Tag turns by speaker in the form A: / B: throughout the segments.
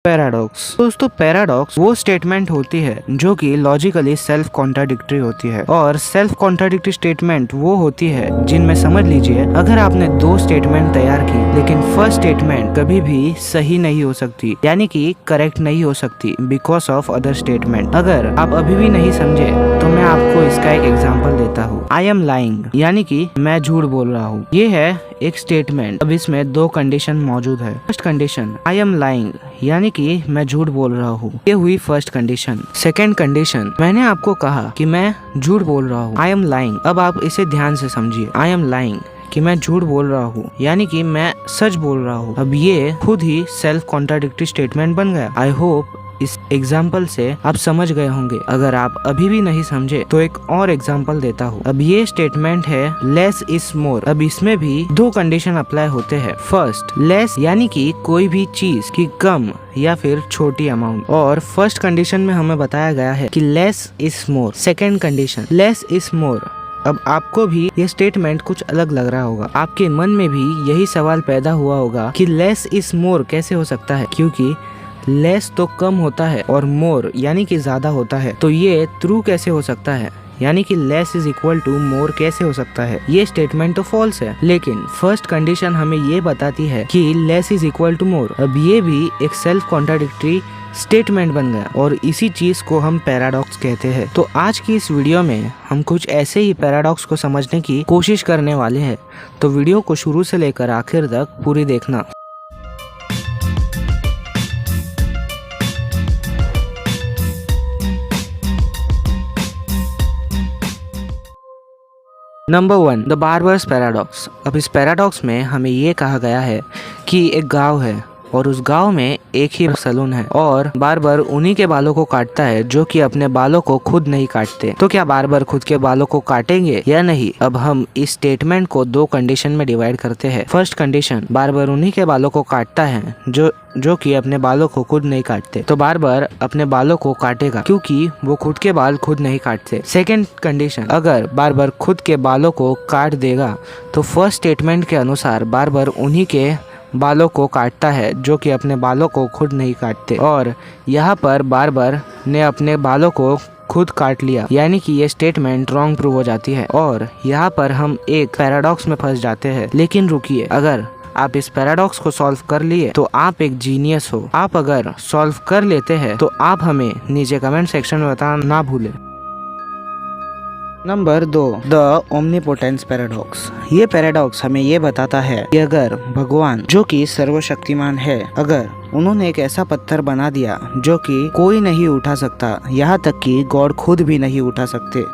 A: Paradox. दोस्तों, paradox वो statement होती है जो कि लॉजिकली सेल्फ कॉन्ट्राडिक्टरी होती है, और सेल्फ कॉन्ट्राडिक्टरी स्टेटमेंट वो होती है जिनमें समझ लीजिए अगर आपने दो स्टेटमेंट तैयार की लेकिन फर्स्ट स्टेटमेंट कभी भी सही नहीं हो सकती, यानी कि करेक्ट नहीं हो सकती बिकॉज ऑफ अदर स्टेटमेंट। अगर आप अभी भी नहीं समझे तो मैं आपको इसका एक एग्जाम्पल देता हूँ। आई एम लाइंग, यानी कि मैं झूठ बोल रहा हूँ। ये है एक स्टेटमेंट। अब इसमें दो कंडीशन मौजूद है। First condition I am lying, यानी कि मैं झूठ बोल रहा हूँ, ये हुई फर्स्ट कंडीशन। सेकंड कंडीशन, मैंने आपको कहा कि मैं झूठ बोल रहा हूँ, आई एम लाइंग। अब आप इसे ध्यान से समझिए, आई एम लाइंग कि मैं झूठ बोल रहा हूँ, यानी कि मैं सच बोल रहा हूँ। अब ये खुद ही सेल्फ कॉन्ट्राडिक्टरी स्टेटमेंट बन गया। आई होप इस एग्जाम्पल से आप समझ गए होंगे। अगर आप अभी भी नहीं समझे तो एक और एग्जाम्पल देता हूँ। अब ये स्टेटमेंट है लेस इज मोर। अब इसमें भी दो कंडीशन अप्लाई होते हैं। फर्स्ट, लेस यानी कि कोई भी चीज की कम या फिर छोटी अमाउंट, और फर्स्ट कंडीशन में हमें बताया गया है कि less is more. Second condition, less is more. अब आपको भी ये स्टेटमेंट कुछ अलग लग रहा होगा। आपके मन में भी यही सवाल पैदा हुआ होगा कि लेस इज मोर कैसे हो सकता है, क्योंकि लेस तो कम होता है और मोर यानी कि ज्यादा होता है, तो ये ट्रू कैसे हो सकता है, यानी कि लेस इज इक्वल टू मोर कैसे हो सकता है। ये स्टेटमेंट तो फॉल्स है, लेकिन फर्स्ट कंडीशन हमें ये बताती है कि लेस इज इक्वल टू मोर। अब ये भी एक सेल्फ कॉन्ट्राडिक्टरी स्टेटमेंट बन गया, और इसी चीज को हम पैराडॉक्स कहते हैं। तो आज की इस वीडियो में हम कुछ ऐसे ही पैराडॉक्स को समझने की कोशिश करने वाले हैं, तो वीडियो को शुरू से लेकर आखिर तक पूरी देखना। Number 1, the barbers paradox. अब इस पैराडॉक्स में हमें ये कहा गया है कि एक गांव है और उस गांव में एक ही सैलून है, और बार्बर उन्हीं के बालों को काटता है जो कि अपने बालों को खुद नहीं काटते। तो क्या बार्बर खुद के बालों को काटेंगे या नहीं? अब हम इस स्टेटमेंट को दो कंडीशन में डिवाइड करते हैं। फर्स्ट कंडीशन, बार्बर उन्हीं के बालों को काटता है जो कि अपने बालों को खुद नहीं काटते, तो बार्बर अपने बालों को काटेगा क्योंकि वो खुद के बाल खुद नहीं काटते। सेकेंड कंडीशन, अगर बार्बर खुद के बालों को काट देगा तो फर्स्ट स्टेटमेंट के अनुसार बार्बर उन्हीं के बालों को काटता है जो कि अपने बालों को खुद नहीं काटते, और यहाँ पर बार्बर ने अपने बालों को खुद काट लिया, यानी कि ये स्टेटमेंट रॉन्ग प्रूव हो जाती है, और यहाँ पर हम एक पैराडॉक्स में फंस जाते हैं। लेकिन रुकिए, अगर आप इस पैराडॉक्स को सॉल्व कर लिए तो आप एक जीनियस हो। आप अगर सॉल्व कर लेते हैं तो आप हमें नीचे कमेंट सेक्शन में बताना ना भूलें। Number 2, the omnipotence paradox. ये पैराडॉक्स हमें ये बताता है कि अगर भगवान जो कि सर्वशक्तिमान है, अगर उन्होंने एक ऐसा पत्थर बना दिया जो कि कोई नहीं उठा सकता, यहाँ तक कि गॉड खुद भी नहीं उठा सकते।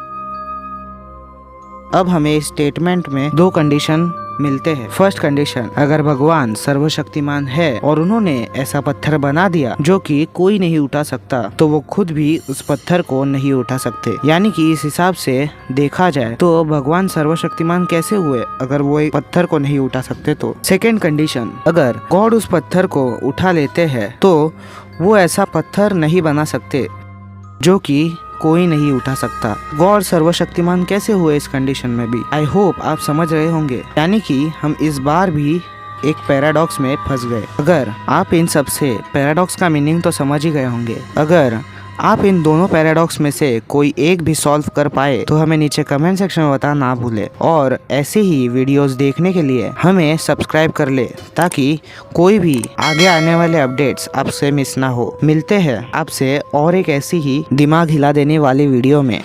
A: अब हमें इस स्टेटमेंट में दो कंडीशन मिलते हैं। फर्स्ट कंडीशन, अगर भगवान सर्वशक्तिमान है और उन्होंने ऐसा पत्थर बना दिया जो कि कोई नहीं उठा सकता, तो वो खुद भी उस पत्थर को नहीं उठा सकते। यानी कि इस हिसाब से देखा जाए तो भगवान सर्वशक्तिमान कैसे हुए अगर वो एक पत्थर को नहीं उठा सकते तो। सेकेंड कंडीशन, अगर गॉड उस पत्थर को उठा लेते हैं तो वो ऐसा पत्थर नहीं बना सकते जो कि कोई नहीं उठा सकता। गॉड सर्वशक्तिमान कैसे हुए इस कंडीशन में भी? आई होप आप समझ रहे होंगे, यानी कि हम इस बार भी एक पैराडॉक्स में फंस गए। अगर आप इन सब से पैराडॉक्स का मीनिंग तो समझ ही गए होंगे। अगर आप इन दोनों पैराडॉक्स में से कोई एक भी सॉल्व कर पाए तो हमें नीचे कमेंट सेक्शन में बताना ना भूले, और ऐसे ही वीडियोस देखने के लिए हमें सब्सक्राइब कर ले ताकि कोई भी आगे आने वाले अपडेट्स आपसे मिस ना हो। मिलते हैं आपसे और एक ऐसी ही दिमाग हिला देने वाली वीडियो में।